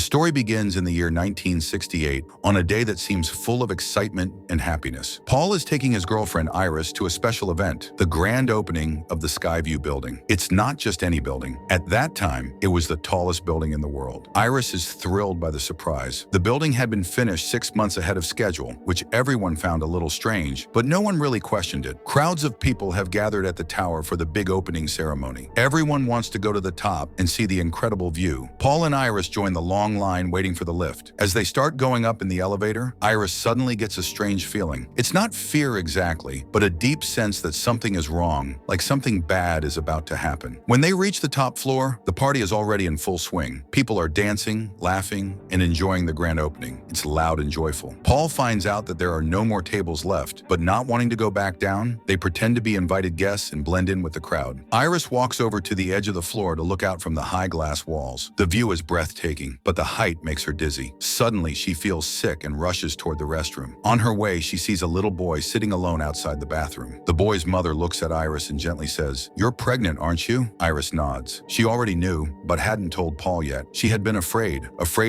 story begins in the year 1968 on a day that seems full of excitement and happiness. Paul is taking his girlfriend Iris to a special event, the grand opening of the Skyview building. It's not just any building. At that time, it was the tallest building in the world. Iris is thrilled by the surprise. The building had been finished 6 months ahead of schedule, which everyone found a little strange, but no one really questioned it. Crowds of people have gathered at the tower for the big opening ceremony. Everyone wants to go to the top and see the incredible view. Paul and Iris join the long line waiting for the lift. As they start going up in the elevator, Iris suddenly gets a strange feeling. It's not fear exactly, but a deep sense that something is wrong, like something bad is about to happen. When they reach the top floor, the party is already in full swing. People are dancing, laughing, and enjoying the grand opening. It's loud and joyful. Paul finds out that there are no more tables left, but not wanting to go back down, they pretend to be invited guests and blend in with the crowd. Iris walks over to the edge of the floor to look out from the high glass walls. The view is breathtaking, but the height makes her dizzy. Suddenly, she feels sick and rushes toward the restroom. On her way, she sees a little boy sitting alone outside the bathroom. The boy's mother looks at Iris and gently says, "You're pregnant, aren't you?" Iris nods. She already knew, but hadn't told Paul yet. She had been afraid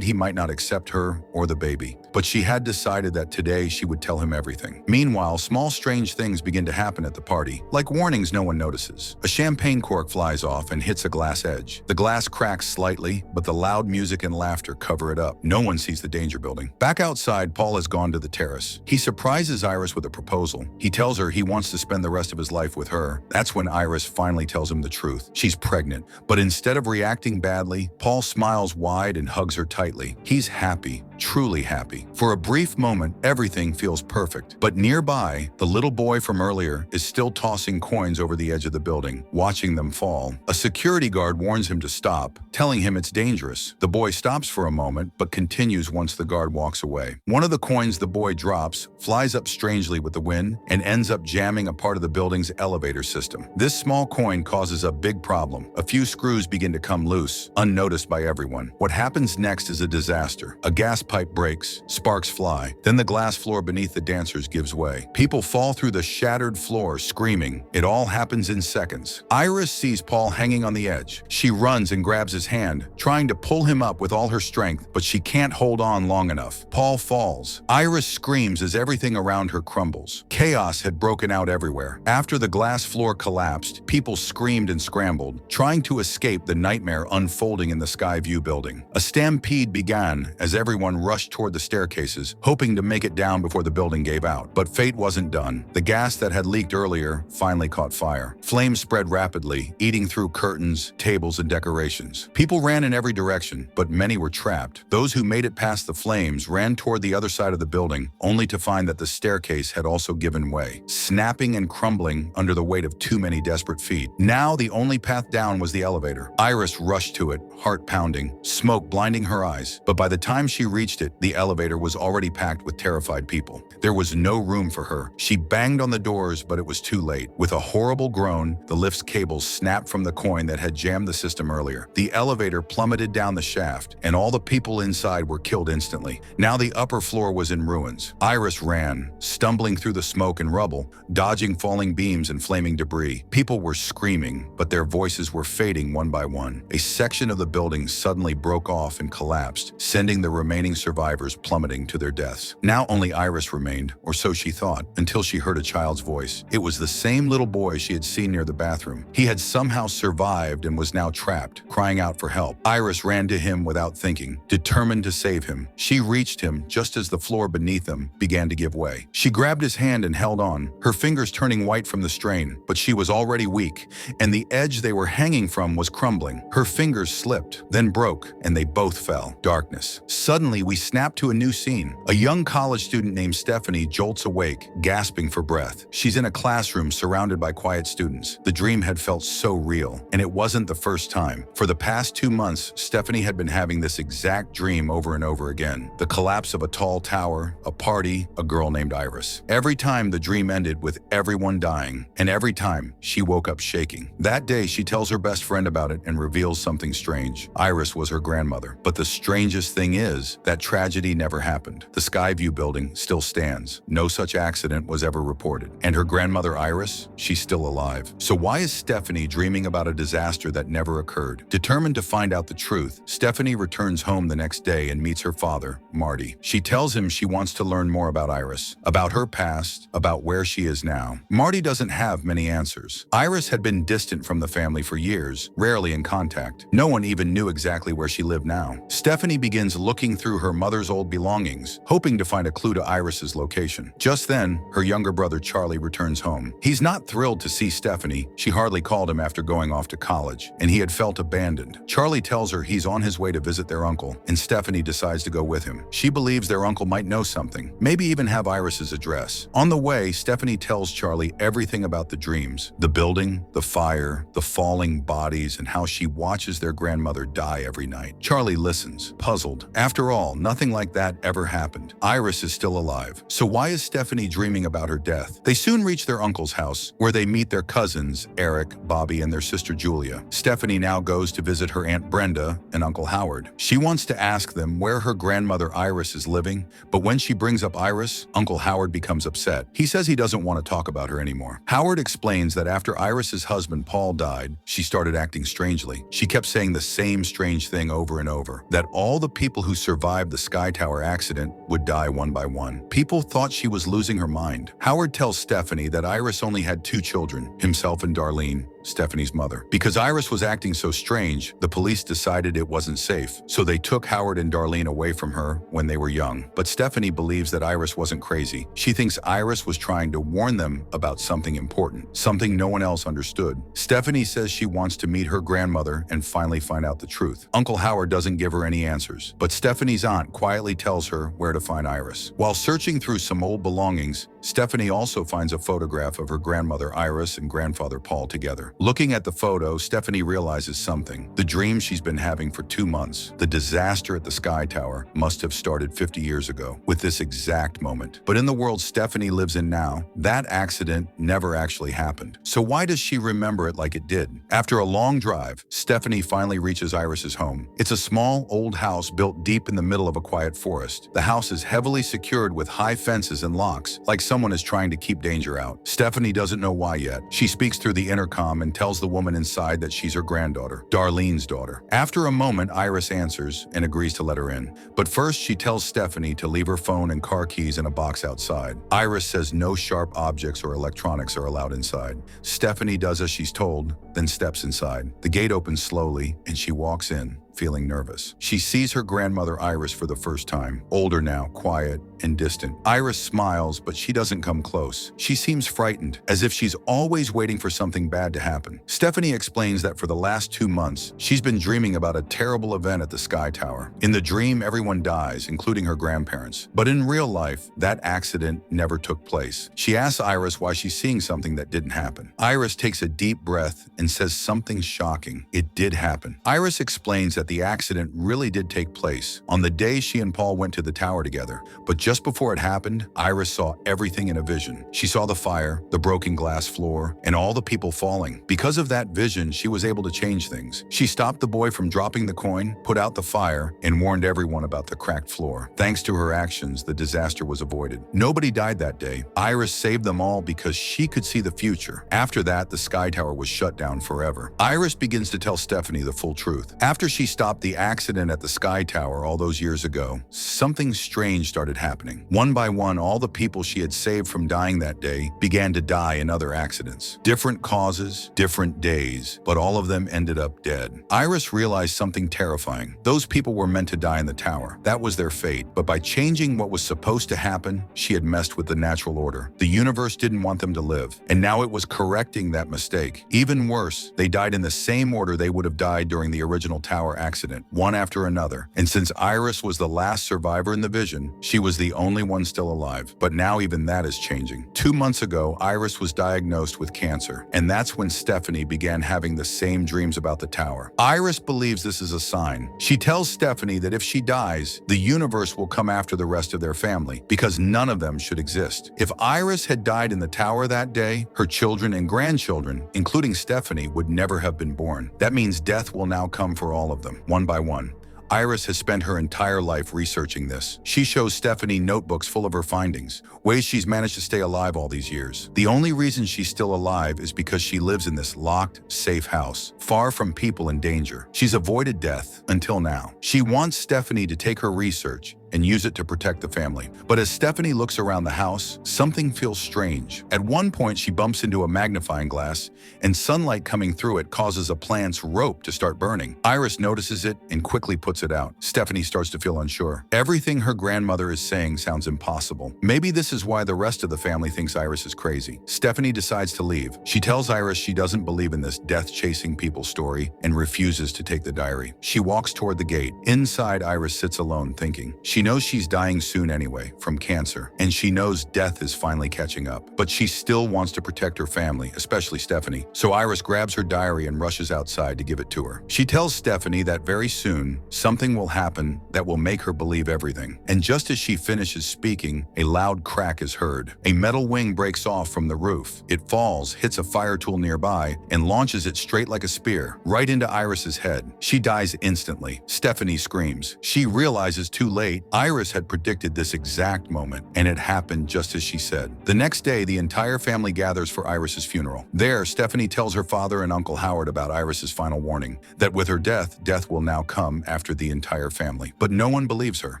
he might not accept her or the baby. But she had decided that today she would tell him everything. Meanwhile, small strange things begin to happen at the party, like warnings no one notices. A champagne cork flies off and hits a glass edge. The glass cracks slightly, but the loud music and laughter cover it up. No one sees the danger building. Back outside, Paul has gone to the terrace. He surprises Iris with a proposal. He tells her he wants to spend the rest of his life with her. That's when Iris finally tells him the truth. She's pregnant. But instead of reacting badly, Paul smiles wide and hugs her tightly. He's happy. Truly happy. For a brief moment, everything feels perfect. But nearby, the little boy from earlier is still tossing coins over the edge of the building, watching them fall. A security guard warns him to stop, telling him it's dangerous. The boy stops for a moment, but continues once the guard walks away. One of the coins the boy drops flies up strangely with the wind and ends up jamming a part of the building's elevator system. This small coin causes a big problem. A few screws begin to come loose, unnoticed by everyone. What happens next is a disaster. A gas pipe breaks, sparks fly. Then the glass floor beneath the dancers gives way. People fall through the shattered floor, screaming. It all happens in seconds. Iris sees Paul hanging on the edge. She runs and grabs his hand, trying to pull him up with all her strength, but she can't hold on long enough. Paul falls. Iris screams as everything around her crumbles. Chaos had broken out everywhere. After the glass floor collapsed, people screamed and scrambled, trying to escape the nightmare unfolding in the Skyview building. A stampede began as everyone rushed toward the staircases, hoping to make it down before the building gave out. But fate wasn't done. The gas that had leaked earlier finally caught fire. Flames spread rapidly, eating through curtains, tables, and decorations. People ran in every direction, but many were trapped. Those who made it past the flames ran toward the other side of the building, only to find that the staircase had also given way, snapping and crumbling under the weight of too many desperate feet. Now the only path down was the elevator. Iris rushed to it, heart pounding, smoke blinding her eyes. But by the time she reached it, the elevator was already packed with terrified people. There was no room for her. She banged on the doors, but it was too late. With a horrible groan, the lift's cables snapped from the coin that had jammed the system earlier. The elevator plummeted down the shaft, and all the people inside were killed instantly. Now the upper floor was in ruins. Iris ran, stumbling through the smoke and rubble, dodging falling beams and flaming debris. People were screaming, but their voices were fading one by one. A section of the building suddenly broke off and collapsed, sending the remaining survivors plummeting to their deaths. Now only Iris remained, or so she thought, until she heard a child's voice. It was the same little boy she had seen near the bathroom. He had somehow survived and was now trapped, crying out for help. Iris ran to him without thinking, determined to save him. She reached him just as the floor beneath them began to give way. She grabbed his hand and held on, her fingers turning white from the strain, but she was already weak, and the edge they were hanging from was crumbling. Her fingers slipped, then broke, and they both fell. Darkness. Suddenly, we snapped to a new scene. A young college student named Stephanie jolts awake, gasping for breath. She's in a classroom surrounded by quiet students. The dream had felt so real, and it wasn't the first time. For the past 2 months, Stephanie had been having this exact dream over and over again. The collapse of a tall tower, a party, a girl named Iris. Every time the dream ended with everyone dying, and every time she woke up shaking. That day, she tells her best friend about it and reveals something strange. Iris was her grandmother. But the strangest thing is That tragedy never happened. The Skyview building still stands. No such accident was ever reported. And her grandmother Iris, she's still alive. So why is Stephanie dreaming about a disaster that never occurred? Determined to find out the truth, Stephanie returns home the next day and meets her father, Marty. She tells him she wants to learn more about Iris, about her past, about where she is now. Marty doesn't have many answers. Iris had been distant from the family for years, rarely in contact. No one even knew exactly where she lived now. Stephanie begins looking through her mother's old belongings, hoping to find a clue to Iris's location. Just then, her younger brother Charlie returns home. He's not thrilled to see Stephanie. She hardly called him after going off to college, and he had felt abandoned. Charlie tells her he's on his way to visit their uncle, and Stephanie decides to go with him. She believes their uncle might know something, maybe even have Iris's address. On the way, Stephanie tells Charlie everything about the dreams, the building, the fire, the falling bodies, and how she watches their grandmother die every night. Charlie listens, puzzled. After all, nothing like that ever happened. Iris is still alive. So why is Stephanie dreaming about her death? They soon reach their uncle's house, where they meet their cousins, Eric, Bobby, and their sister Julia. Stephanie now goes to visit her Aunt Brenda and Uncle Howard. She wants to ask them where her grandmother Iris is living, but when she brings up Iris, Uncle Howard becomes upset. He says he doesn't want to talk about her anymore. Howard explains that after Iris's husband Paul died, she started acting strangely. She kept saying the same strange thing over and over, that all the people who survived the Sky Tower accident would die one by one. People thought she was losing her mind. Howard tells Stephanie that Iris only had 2 children, himself and Darlene, Stephanie's mother. Because Iris was acting so strange, the police decided it wasn't safe, so they took Howard and Darlene away from her when they were young. But Stephanie believes that Iris wasn't crazy. She thinks Iris was trying to warn them about something important, something no one else understood. Stephanie says she wants to meet her grandmother and finally find out the truth. Uncle Howard doesn't give her any answers, but Stephanie's aunt quietly tells her where to find Iris. While searching through some old belongings, Stephanie also finds a photograph of her grandmother Iris and grandfather Paul together. Looking at the photo, Stephanie realizes something. The dream she's been having for 2 months, the disaster at the Sky Tower, must have started 50 years ago, with this exact moment. But in the world Stephanie lives in now, that accident never actually happened. So why does she remember it like it did? After a long drive, Stephanie finally reaches Iris's home. It's a small, old house built deep in the middle of a quiet forest. The house is heavily secured with high fences and locks, like someone is trying to keep danger out. Stephanie doesn't know why yet. She speaks through the intercom and tells the woman inside that she's her granddaughter, Darlene's daughter. After a moment, Iris answers and agrees to let her in. But first, she tells Stephanie to leave her phone and car keys in a box outside. Iris says no sharp objects or electronics are allowed inside. Stephanie does as she's told, then steps inside. The gate opens slowly, and she walks in, feeling nervous. She sees her grandmother Iris for the first time, older now, quiet and distant. Iris smiles, but she doesn't come close. She seems frightened, as if she's always waiting for something bad to happen. Stephanie explains that for the last 2 months, she's been dreaming about a terrible event at the Sky Tower. In the dream, everyone dies, including her grandparents. But in real life, that accident never took place. She asks Iris why she's seeing something that didn't happen. Iris takes a deep breath and says something shocking. It did happen. Iris explains that the accident really did take place on the day she and Paul went to the tower together. But just before it happened, Iris saw everything in a vision. She saw the fire, the broken glass floor, and all the people falling. Because of that vision, she was able to change things. She stopped the boy from dropping the coin, put out the fire, and warned everyone about the cracked floor. Thanks to her actions, the disaster was avoided. Nobody died that day. Iris saved them all because she could see the future. After that, the Sky Tower was shut down forever. Iris begins to tell Stephanie the full truth. After she stopped the accident at the Sky Tower all those years ago, something strange started happening. One by one, all the people she had saved from dying that day began to die in other accidents. Different causes, different days, but all of them ended up dead. Iris realized something terrifying. Those people were meant to die in the tower. That was their fate. But by changing what was supposed to happen, she had messed with the natural order. The universe didn't want them to live, and now it was correcting that mistake. Even worse, they died in the same order they would have died during the original tower accident, one after another. And since Iris was the last survivor in the vision, she was the only one still alive. But now even that is changing. 2 months ago, Iris was diagnosed with cancer, and that's when Stephanie began having the same dreams about the tower. Iris believes this is a sign. She tells Stephanie that if she dies, the universe will come after the rest of their family, because none of them should exist. If Iris had died in the tower that day, her children and grandchildren, including Stephanie, would never have been born. That means death will now come for all of them, one by one. Iris has spent her entire life researching this. She shows Stephanie notebooks full of her findings, ways she's managed to stay alive all these years. The only reason she's still alive is because she lives in this locked, safe house, far from people in danger. She's avoided death until now. She wants Stephanie to take her research and use it to protect the family. But as Stephanie looks around the house, something feels strange. At one point, she bumps into a magnifying glass, and sunlight coming through it causes a plant's rope to start burning. Iris notices it and quickly puts it out. Stephanie starts to feel unsure. Everything her grandmother is saying sounds impossible. Maybe this is why the rest of the family thinks Iris is crazy. Stephanie decides to leave. She tells Iris she doesn't believe in this death-chasing people story and refuses to take the diary. She walks toward the gate. Inside, Iris sits alone thinking. She knows she's dying soon anyway, from cancer, and she knows death is finally catching up. But she still wants to protect her family, especially Stephanie. So Iris grabs her diary and rushes outside to give it to her. She tells Stephanie that very soon, something will happen that will make her believe everything. And just as she finishes speaking, a loud crack is heard. A metal wing breaks off from the roof. It falls, hits a fire tool nearby, and launches it straight like a spear, right into Iris's head. She dies instantly. Stephanie screams. She realizes too late Iris had predicted this exact moment, and it happened just as she said. The next day, the entire family gathers for Iris's funeral. There, Stephanie tells her father and Uncle Howard about Iris's final warning, that with her death will now come after the entire family. But no one believes her.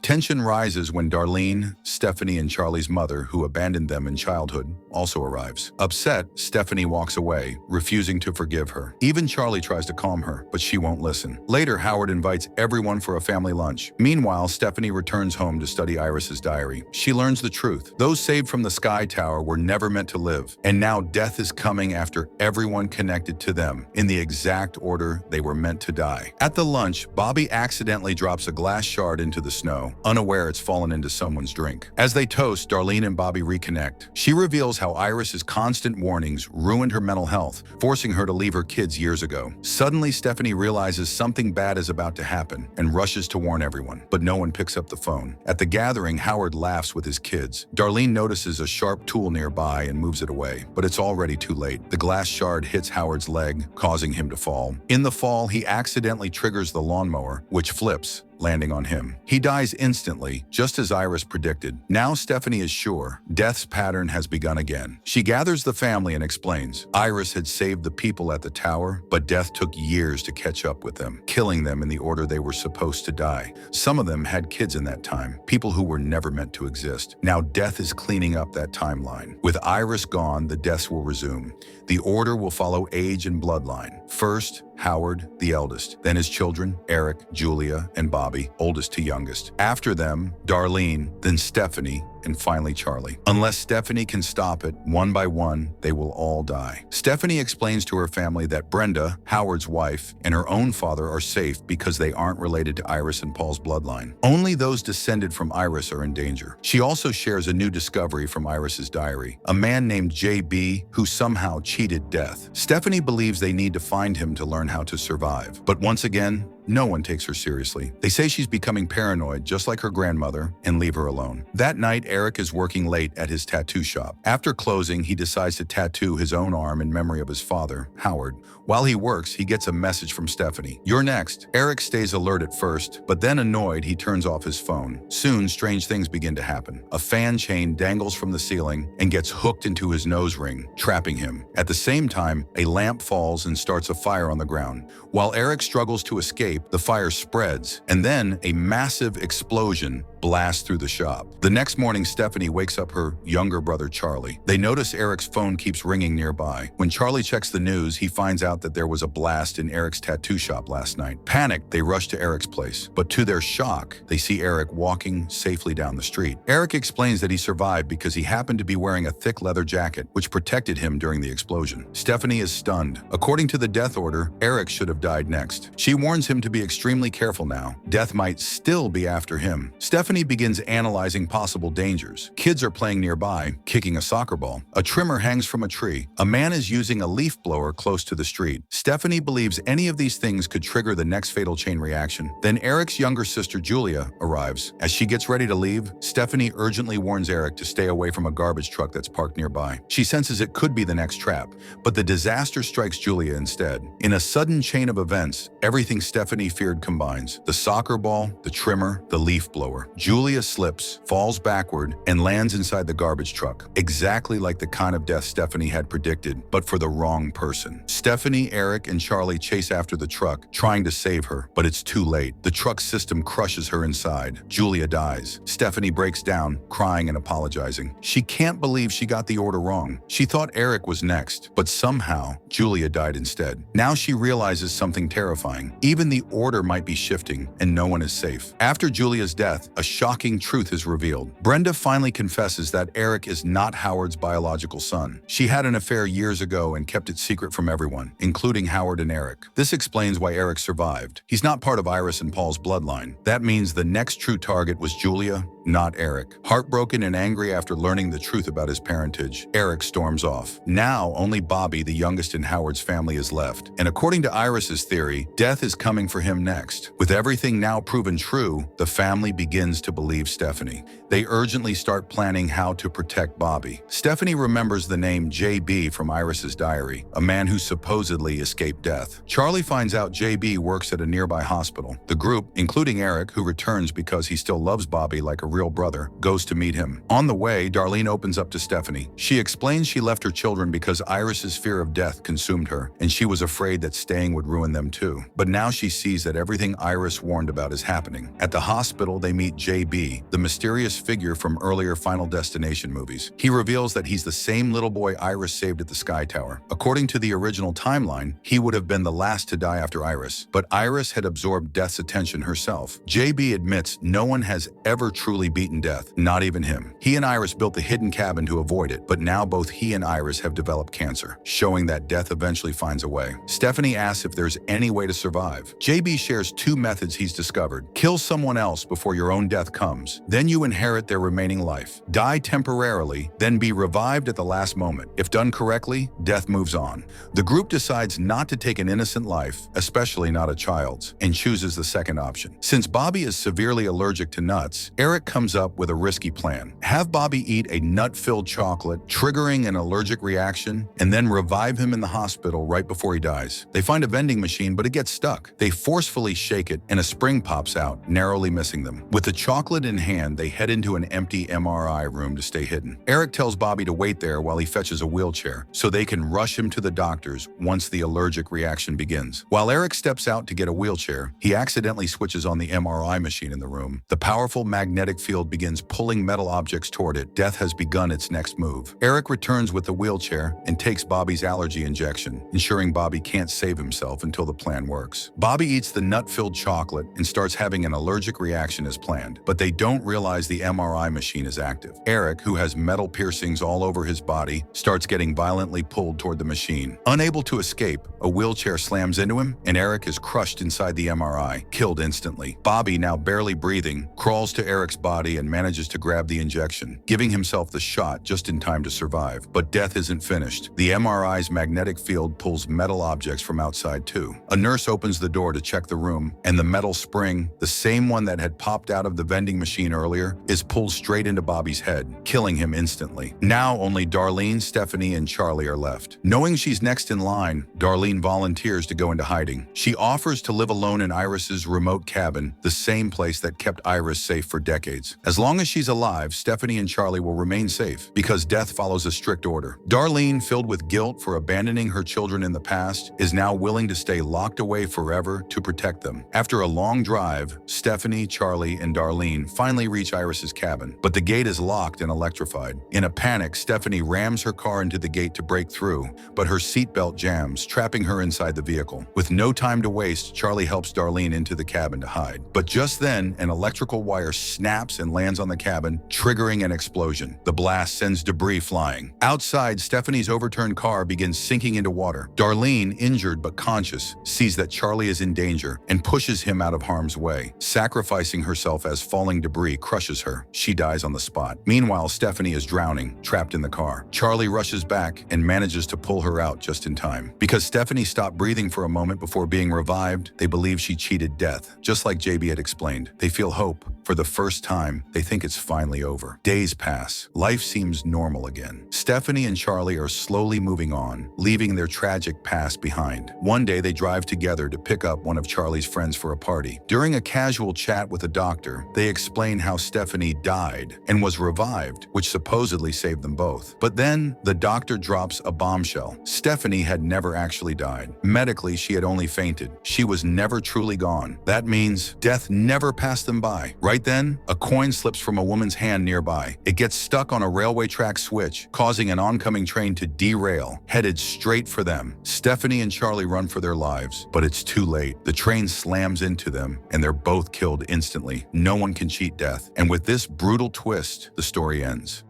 Tension rises when Darlene, Stephanie, and Charlie's mother, who abandoned them in childhood, also arrives. Upset, Stephanie walks away, refusing to forgive her. Even Charlie tries to calm her, but she won't listen. Later, Howard invites everyone for a family lunch. Meanwhile, Stephanie returns home to study Iris's diary. She learns the truth. Those saved from the Sky Tower were never meant to live, and now death is coming after everyone connected to them, in the exact order they were meant to die. At the lunch, Bobby accidentally drops a glass shard into the snow, unaware it's fallen into someone's drink. As they toast, Darlene and Bobby reconnect. She reveals how Iris's constant warnings ruined her mental health, forcing her to leave her kids years ago. Suddenly, Stephanie realizes something bad is about to happen and rushes to warn everyone, but no one picks up the phone. At the gathering, Howard laughs with his kids. Darlene notices a sharp tool nearby and moves it away, but it's already too late. The glass shard hits Howard's leg, causing him to fall. In the fall, he accidentally triggers the lawnmower, which flips, landing on him. He dies instantly, just as Iris predicted. Now Stephanie is sure death's pattern has begun again. She gathers the family and explains. Iris had saved the people at the tower, but death took years to catch up with them, killing them in the order they were supposed to die. Some of them had kids in that time, people who were never meant to exist. Now death is cleaning up that timeline. With Iris gone, the deaths will resume. The order will follow age and bloodline. First, Howard, the eldest, then his children, Eric, Julia, and Bobby, oldest to youngest. After them, Darlene, then Stephanie, and finally Charlie. Unless Stephanie can stop it, one by one, they will all die. Stephanie explains to her family that Brenda, Howard's wife, and her own father are safe because they aren't related to Iris and Paul's bloodline. Only those descended from Iris are in danger. She also shares a new discovery from Iris's diary, a man named JB who somehow cheated death. Stephanie believes they need to find him to learn how to survive. But once again, no one takes her seriously. They say she's becoming paranoid, just like her grandmother, and leave her alone. That night, Eric is working late at his tattoo shop. After closing, he decides to tattoo his own arm in memory of his father, Howard. While he works, he gets a message from Stephanie. "You're next." Eric stays alert at first, but then annoyed, he turns off his phone. Soon, strange things begin to happen. A fan chain dangles from the ceiling and gets hooked into his nose ring, trapping him. At the same time, a lamp falls and starts a fire on the ground. While Eric struggles to escape, the fire spreads, and then a massive explosion blasts through the shop. The next morning, Stephanie wakes up her younger brother, Charlie. They notice Eric's phone keeps ringing nearby. When Charlie checks the news, he finds out that there was a blast in Eric's tattoo shop last night. Panicked, they rush to Eric's place, but to their shock, they see Eric walking safely down the street. Eric explains that he survived because he happened to be wearing a thick leather jacket, which protected him during the explosion. Stephanie is stunned. According to the death order, Eric should have died next. She warns him to be extremely careful now. Death might still be after him. Stephanie Stephanie begins analyzing possible dangers. Kids are playing nearby, kicking a soccer ball. A trimmer hangs from a tree. A man is using a leaf blower close to the street. Stephanie believes any of these things could trigger the next fatal chain reaction. Then Eric's younger sister Julia arrives. As she gets ready to leave, Stephanie urgently warns Eric to stay away from a garbage truck that's parked nearby. She senses it could be the next trap, but the disaster strikes Julia instead. In a sudden chain of events, everything Stephanie feared combines. The soccer ball, the trimmer, the leaf blower. Julia slips, falls backward, and lands inside the garbage truck. Exactly like the kind of death Stephanie had predicted, but for the wrong person. Stephanie, Eric, and Charlie chase after the truck, trying to save her, but it's too late. The truck's system crushes her inside. Julia dies. Stephanie breaks down, crying and apologizing. She can't believe she got the order wrong. She thought Eric was next, but somehow Julia died instead. Now she realizes something terrifying. Even the order might be shifting, and no one is safe. After Julia's death, a shocking truth is revealed. Brenda finally confesses that Eric is not Howard's biological son. She had an affair years ago and kept it secret from everyone, including Howard and Eric. This explains why Eric survived. He's not part of Iris and Paul's bloodline. That means the next true target was Julia, not Eric. Heartbroken and angry after learning the truth about his parentage, Eric storms off. Now, only Bobby, the youngest in Howard's family, is left. And according to Iris's theory, death is coming for him next. With everything now proven true, the family begins to believe Stephanie. They urgently start planning how to protect Bobby. Stephanie remembers the name JB from Iris's diary, a man who supposedly escaped death. Charlie finds out JB works at a nearby hospital. The group, including Eric, who returns because he still loves Bobby like a real brother, goes to meet him. On the way, Darlene opens up to Stephanie. She explains she left her children because Iris's fear of death consumed her, and she was afraid that staying would ruin them too. But now she sees that everything Iris warned about is happening. At the hospital, they meet JB, the mysterious figure from earlier Final Destination movies. He reveals that he's the same little boy Iris saved at the Sky Tower. According to the original timeline, he would have been the last to die after Iris, but Iris had absorbed death's attention herself. JB admits no one has ever truly beaten death, not even him. He and Iris built the hidden cabin to avoid it, but now both he and Iris have developed cancer, showing that death eventually finds a way. Stephanie asks if there's any way to survive. JB shares two methods he's discovered. Kill someone else before your own death comes. Then you inherit their remaining life. Die temporarily, then be revived at the last moment. If done correctly, death moves on. The group decides not to take an innocent life, especially not a child's, and chooses the second option. Since Bobby is severely allergic to nuts, Eric comes up with a risky plan. Have Bobby eat a nut-filled chocolate, triggering an allergic reaction, and then revive him in the hospital right before he dies. They find a vending machine, but it gets stuck. They forcefully shake it, and a spring pops out, narrowly missing them. With the chocolate in hand, they head into an empty MRI room to stay hidden. Eric tells Bobby to wait there while he fetches a wheelchair, so they can rush him to the doctors once the allergic reaction begins. While Eric steps out to get a wheelchair, he accidentally switches on the MRI machine in the room. The powerful magnetic field begins pulling metal objects toward it. Death has begun its next move. Eric returns with the wheelchair and takes Bobby's allergy injection, ensuring Bobby can't save himself until the plan works. Bobby eats the nut-filled chocolate and starts having an allergic reaction as planned, but they don't realize the MRI machine is active. Eric, who has metal piercings all over his body, starts getting violently pulled toward the machine. Unable to escape, a wheelchair slams into him, and Eric is crushed inside the MRI, killed instantly. Bobby, now barely breathing, crawls to Eric's body and manages to grab the injection, giving himself the shot just in time to survive. But death isn't finished. The MRI's magnetic field pulls metal objects from outside too. A nurse opens the door to check the room, and the metal spring, the same one that had popped out of the vending machine earlier, is pulled straight into Bobby's head, killing him instantly. Now only Darlene, Stephanie, and Charlie are left. Knowing she's next in line, Darlene volunteers to go into hiding. She offers to live alone in Iris's remote cabin, the same place that kept Iris safe for decades. As long as she's alive, Stephanie and Charlie will remain safe, because death follows a strict order. Darlene, filled with guilt for abandoning her children in the past, is now willing to stay locked away forever to protect them. After a long drive, Stephanie, Charlie, and Darlene finally reach Iris's cabin, but the gate is locked and electrified. In a panic, Stephanie rams her car into the gate to break through, but her seatbelt jams, trapping her inside the vehicle. With no time to waste, Charlie helps Darlene into the cabin to hide. But just then, an electrical wire snaps collapse and lands on the cabin, triggering an explosion. The blast sends debris flying. Outside, Stephanie's overturned car begins sinking into water. Darlene, injured but conscious, sees that Charlie is in danger and pushes him out of harm's way, sacrificing herself as falling debris crushes her. She dies on the spot. Meanwhile, Stephanie is drowning, trapped in the car. Charlie rushes back and manages to pull her out just in time. Because Stephanie stopped breathing for a moment before being revived, they believe she cheated death. Just like JB had explained, they feel hope. For the first time, they think it's finally over. Days pass. Life seems normal again. Stephanie and Charlie are slowly moving on, leaving their tragic past behind. One day, they drive together to pick up one of Charlie's friends for a party. During a casual chat with a doctor, they explain how Stephanie died and was revived, which supposedly saved them both. But then, the doctor drops a bombshell. Stephanie had never actually died. Medically, she had only fainted. She was never truly gone. That means death never passed them by. Right then, a coin slips from a woman's hand nearby. It gets stuck on a railway track switch, causing an oncoming train to derail, headed straight for them. Stephanie and Charlie run for their lives, but it's too late. The train slams into them, and they're both killed instantly. No one can cheat death. And with this brutal twist, the story ends.